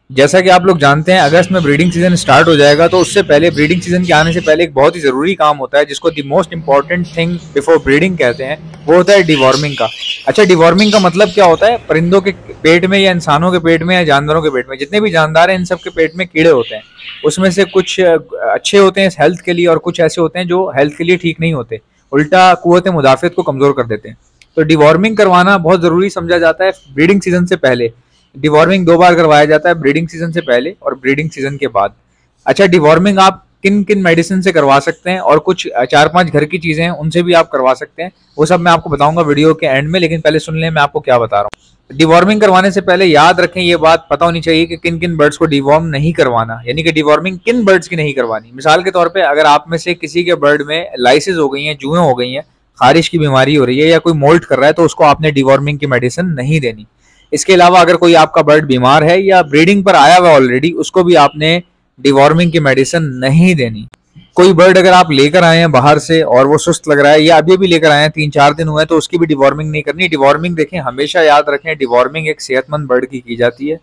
जैसा कि आप लोग जानते हैं, अगस्त में ब्रीडिंग सीजन स्टार्ट हो जाएगा, तो उससे पहले ब्रीडिंग सीजन के आने से पहले एक बहुत ही जरूरी काम होता है जिसको the most important thing before breeding कहते हैं। वो होता है डिवॉर्मिंग का। अच्छा, डिवॉर्मिंग का मतलब क्या होता है? परिंदों के पेट में या इंसानों के पेट में या जानवरों के पेट में, जितने भी जानदार हैं इन सब के पेट में कीड़े होते हैं। उसमें से कुछ अच्छे होते हैं हेल्थ के लिए और कुछ ऐसे होते हैं जो हेल्थ के लिए ठीक नहीं होते, उल्टा कुव्वत मुदाफियत को कमजोर कर देते हैं। तो डिवॉर्मिंग करवाना बहुत जरूरी समझा जाता है ब्रीडिंग सीजन से पहले। डिवॉर्मिंग 2 बार करवाया जाता है, ब्रीडिंग सीजन से पहले और ब्रीडिंग सीजन के बाद। अच्छा, डिवॉर्मिंग आप किन किन मेडिसिन से करवा सकते हैं और कुछ 4-5 घर की चीजें हैं उनसे भी आप करवा सकते हैं, वो सब मैं आपको बताऊंगा वीडियो के एंड में। लेकिन पहले सुन लें मैं आपको क्या बता रहा हूँ। डिवॉर्मिंग करवाने से पहले याद रखें, ये बात पता होनी चाहिए कि किन किन बर्ड्स को डिवॉर्म नहीं करवाना, यानी कि डिवॉर्मिंग किन बर्ड्स की नहीं करवानी। मिसाल के तौर पर अगर आप में से किसी के बर्ड में लाइसिस हो गई है, जुएं हो गई हैं, खारिश की बीमारी हो रही है या कोई मोल्ट कर रहा है, तो उसको आपने डिवॉर्मिंग की मेडिसिन नहीं देनी। इसके अलावा अगर कोई आपका बर्ड बीमार है या ब्रीडिंग पर आया हुआ ऑलरेडी, उसको भी आपने डिवॉर्मिंग की मेडिसिन नहीं देनी। कोई बर्ड अगर आप लेकर आए हैं बाहर से और वो सुस्त लग रहा है या अभी भी लेकर आए हैं, 3-4 दिन हुए हैं, तो उसकी भी डिवॉर्मिंग नहीं करनी। डिवॉर्मिंग देखें, हमेशा याद रखें, डिवॉर्मिंग एक सेहतमंद बर्ड की जाती है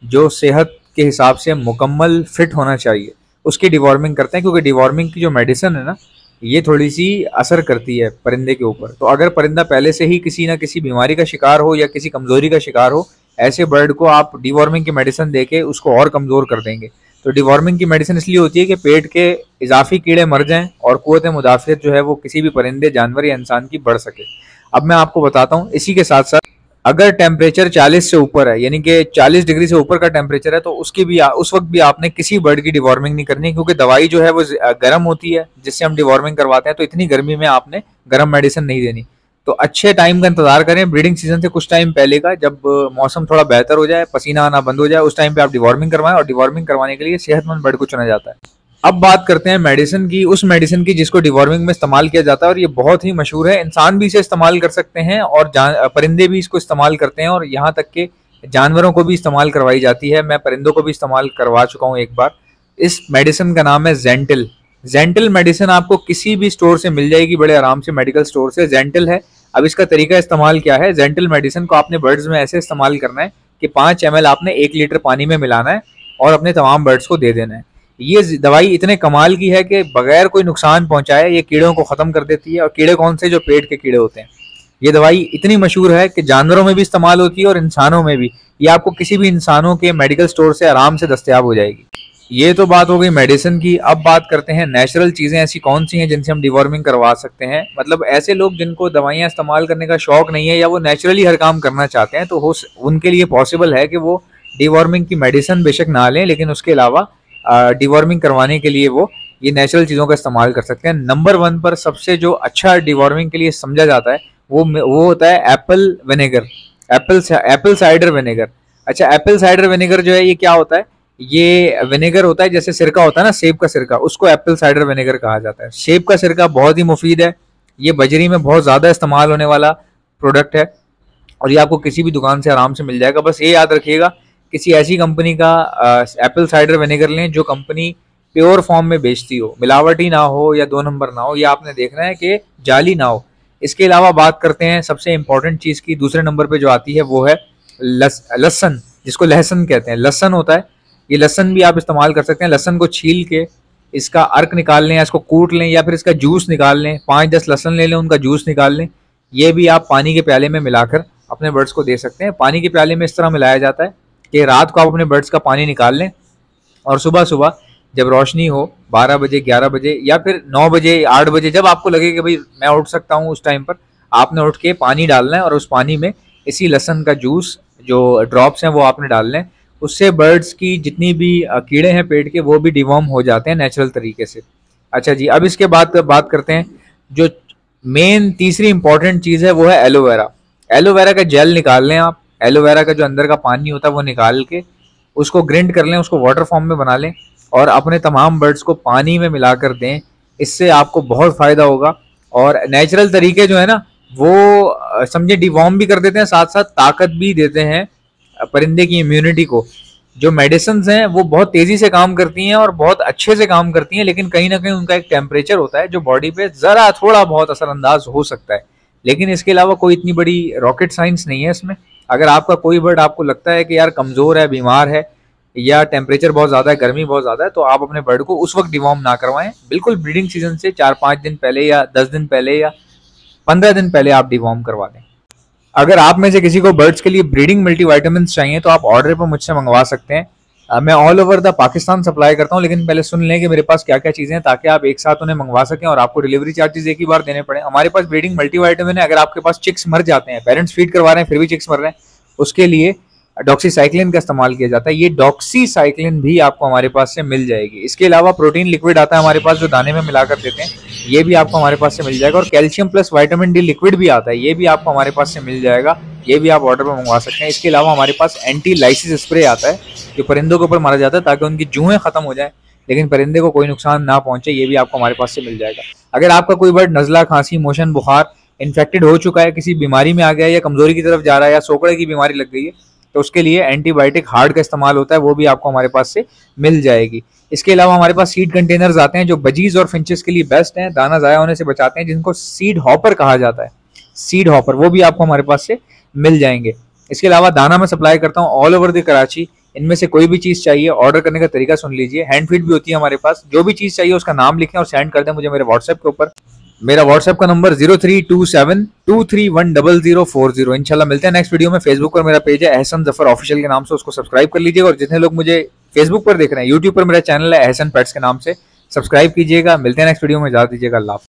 जो सेहत के हिसाब से मुकम्मल फिट होना चाहिए, उसकी डिवॉर्मिंग करते हैं। क्योंकि डिवॉर्मिंग की जो मेडिसिन है ना, ये थोड़ी सी असर करती है परिंदे के ऊपर। तो अगर परिंदा पहले से ही किसी ना किसी बीमारी का शिकार हो या किसी कमजोरी का शिकार हो, ऐसे बर्ड को आप डिवॉर्मिंग की मेडिसिन देके उसको और कमजोर कर देंगे। तो डिवॉर्मिंग की मेडिसिन इसलिए होती है कि पेट के इजाफी कीड़े मर जाएं और कुव्वत मुदाफियत जो है वो किसी भी परिंदे, जानवर या इंसान की बढ़ सके। अब मैं आपको बताता हूँ, इसी के साथ साथ अगर टेम्परेचर 40 से ऊपर है, यानी कि 40 डिग्री से ऊपर का टेम्परेचर है, तो उसकी भी उस वक्त भी आपने किसी बर्ड की डिवॉर्मिंग नहीं करनी, क्योंकि दवाई जो है वो गर्म होती है जिससे हम डिवॉर्मिंग करवाते हैं। तो इतनी गर्मी में आपने गर्म मेडिसिन नहीं देनी। तो अच्छे टाइम का इंतजार करें, ब्रीडिंग सीजन से कुछ टाइम पहले का, जब मौसम थोड़ा बेहतर हो जाए, पसीना आना बंद हो जाए, उस टाइम पे आप डिवॉर्मिंग करवाएं। और डिवॉर्मिंग करवाने के लिए सेहतमंद बर्ड को चुना जाता है। अब बात करते हैं मेडिसिन की, उस मेडिसिन की जिसको डिवॉर्मिंग में इस्तेमाल किया जाता है, और ये बहुत ही मशहूर है। इंसान भी इसे इस्तेमाल कर सकते हैं और परिंदे भी इसको इस्तेमाल करते हैं, और यहाँ तक के जानवरों को भी इस्तेमाल करवाई जाती है। मैं परिंदों को भी इस्तेमाल करवा चुका हूँ एक बार। इस मेडिसिन का नाम है जेंटिल। जेंटिल मेडिसिन आपको किसी भी स्टोर से मिल जाएगी, बड़े आराम से, मेडिकल स्टोर से। जेंटिल है। अब इसका तरीका इस्तेमाल क्या है? जेंटिल मेडिसिन को आपने बर्ड्स में ऐसे इस्तेमाल करना है कि 5 ml आपने 1 लीटर पानी में मिलाना है और अपने तमाम बर्ड्स को दे देना है। ये दवाई इतने कमाल की है कि बगैर कोई नुकसान पहुंचाए ये कीड़ों को खत्म कर देती है। और कीड़े कौन से? जो पेट के कीड़े होते हैं। ये दवाई इतनी मशहूर है कि जानवरों में भी इस्तेमाल होती है और इंसानों में भी। ये आपको किसी भी इंसानों के मेडिकल स्टोर से आराम से दस्तयाब हो जाएगी। ये तो बात हो गई मेडिसिन की। अब बात करते हैं नेचुरल चीजें ऐसी कौन सी हैं जिनसे हम डिवॉर्मिंग करवा सकते हैं। मतलब ऐसे लोग जिनको दवाइयां इस्तेमाल करने का शौक नहीं है या वो नेचुरली हर काम करना चाहते हैं, तो उनके लिए पॉसिबल है कि वो डिवॉर्मिंग की मेडिसिन बेशक ना लें, लेकिन उसके अलावा डिवॉर्मिंग करवाने के लिए वो ये नेचुरल चीज़ों का इस्तेमाल कर सकते हैं। नंबर 1 पर सबसे जो अच्छा डिवॉर्मिंग के लिए समझा जाता है वो होता है Apple vinegar, Apple cider vinegar. अच्छा, एप्पल साइडर विनेगर जो है ये क्या होता है? ये विनेगर होता है, जैसे सिरका होता है ना, सेब का सिरका, उसको एप्पल साइडर विनेगर कहा जाता है। सेब का सिरका बहुत ही मुफीद है। ये बजरी में बहुत ज़्यादा इस्तेमाल होने वाला प्रोडक्ट है और ये आपको किसी भी दुकान से आराम से मिल जाएगा। बस ये याद रखिएगा, किसी ऐसी कंपनी का एप्पल साइडर विनेगर लें जो कंपनी प्योर फॉर्म में बेचती हो, मिलावटी ना हो या 2 नंबर ना हो। ये आपने देखना है कि जाली ना हो। इसके अलावा बात करते हैं सबसे इंपॉर्टेंट चीज़ की। दूसरे नंबर पे जो आती है वो है लहसुन, जिसको लहसुन कहते हैं। लहसुन होता है, ये लहसुन भी आप इस्तेमाल कर सकते हैं। लहसुन को छील के इसका अर्क निकाल लें या इसको कूट लें या फिर इसका जूस निकाल लें। 5-10 लहसुन ले लें, उनका जूस निकाल लें। ये भी आप पानी के प्याले में मिलाकर अपने बर्ड्स को दे सकते हैं। पानी के प्याले में इस तरह मिलाया जाता है कि रात को आप अपने बर्ड्स का पानी निकाल लें और सुबह सुबह जब रोशनी हो 12 बजे, 11 बजे या फिर 9 बजे, 8 बजे, जब आपको लगे कि भाई मैं उठ सकता हूँ, उस टाइम पर आपने उठ के पानी डालना है और उस पानी में इसी लहसुन का जूस जो ड्रॉप्स हैं वो आपने डालने हैं। उससे बर्ड्स की जितनी भी कीड़े हैं पेट के, वो भी डिवॉर्म हो जाते हैं नेचुरल तरीके से। अच्छा जी, अब इसके बाद बात करते हैं जो मेन तीसरी इंपॉर्टेंट चीज़ है वो है एलोवेरा। एलोवेरा का जेल निकाल लें आप। एलोवेरा का जो अंदर का पानी होता है वो निकाल के उसको ग्राइंड कर लें, उसको वाटर फॉर्म में बना लें और अपने तमाम बर्ड्स को पानी में मिलाकर दें। इससे आपको बहुत फ़ायदा होगा। और नेचुरल तरीके जो है ना वो समझे डिवॉर्म भी कर देते हैं, साथ साथ ताकत भी देते हैं परिंदे की इम्यूनिटी को। जो मेडिसिन हैं वो बहुत तेज़ी से काम करती हैं और बहुत अच्छे से काम करती हैं, लेकिन कहीं ना कहीं उनका एक टेम्परेचर होता है जो बॉडी पे ज़रा थोड़ा बहुत असरअंदाज हो सकता है। लेकिन इसके अलावा कोई इतनी बड़ी रॉकेट साइंस नहीं है इसमें। अगर आपका कोई बर्ड आपको लगता है कि यार कमज़ोर है, बीमार है, या टेम्परेचर बहुत ज़्यादा है, गर्मी बहुत ज़्यादा है, तो आप अपने बर्ड को उस वक्त डिवॉर्म ना करवाएं। बिल्कुल ब्रीडिंग सीजन से 4-5 दिन पहले या 10 दिन पहले या 15 दिन पहले आप डिवॉर्म करवा दें। अगर आप में से किसी को बर्ड्स के लिए ब्रीडिंग मल्टीविटामिन चाहिए तो आप ऑर्डर पर मुझसे मंगवा सकते हैं। मैं all over the Pakistan supply करता हूँ, लेकिन पहले सुन लें कि मेरे पास क्या क्या चीज़ें हैं, ताकि आप एक साथ उन्हें मंगवा सकें और आपको डिलीवरी चार्जेस एक ही बार देने पड़े। हमारे पास ब्रीडिंग मल्टीविटामिन है। अगर आपके पास चिक्स मर जाते हैं, पेरेंट्स फीड करवा रहे हैं फिर भी चिक्स मर रहे हैं, उसके लिए डॉक्सीसाइक्लिन का इस्तेमाल किया जाता है। ये डॉक्सीसाइक्लिन भी आपको हमारे पास से मिल जाएगी। इसके अलावा प्रोटीन लिक्विड आता है हमारे पास जो दाने में मिलाकर देते हैं, ये भी आपको हमारे पास से मिल जाएगा। और calcium plus vitamin D liquid भी आता है, ये भी आपको हमारे पास से मिल जाएगा। ये भी आप ऑर्डर पर मंगवा सकते हैं। इसके अलावा हमारे पास एंटी लाइसिस स्प्रे आता है जो परिंदों के ऊपर मारा जाता है ताकि उनकी जूहें खत्म हो जाए लेकिन परिंदे को कोई नुकसान ना पहुंचे, ये भी आपको हमारे पास से मिल जाएगा। अगर आपका कोई बर्ड नज़ला, खांसी, मोशन, बुखार, इन्फेक्टेड हो चुका है, किसी बीमारी में आ गया है या कमजोरी की तरफ जा रहा है या सोकड़े की बीमारी लग गई है, तो उसके लिए एंटीबायोटिक हार्ड का इस्तेमाल होता है, वो भी आपको हमारे पास से मिल जाएगी। इसके अलावा हमारे पास सीड कंटेनर्स आते हैं जो बजीज और फिंचेस के लिए बेस्ट हैं, दाना ज़ाया होने से बचाते हैं, जिनको सीड हॉपर कहा जाता है। सीड हॉपर वो भी आपको हमारे पास से मिल जाएंगे। इसके अलावा दाना मैं सप्लाई करता हूँ ऑल ओवर द कराची। इनमें से कोई भी चीज़ चाहिए, ऑर्डर करने का तरीका सुन लीजिए। हैंड फीड भी होती है हमारे पास। जो भी चीज़ चाहिए उसका नाम लिखें और सेंड कर दें मुझे मेरे व्हाट्सएप के ऊपर। मेरा व्हाट्सएप का नंबर 0327231040। इंशाल्लाह मिलते हैं नेक्स्ट वीडियो में। फेसबुक पर मेरा पेज है एहसन जफर ऑफिशियल के नाम से, उसको सब्सक्राइब कर लीजिएगा। और जितने लोग मुझे फेसबुक पर देख रहे हैं, यूट्यूब पर मेरा चैनल है एहसन पेट्स के नाम से, सब्सक्राइब कीजिएगा। मिलते हैं नेक्स्ट वीडियो में, इजाज़त दीजिएगा। अल्लाह।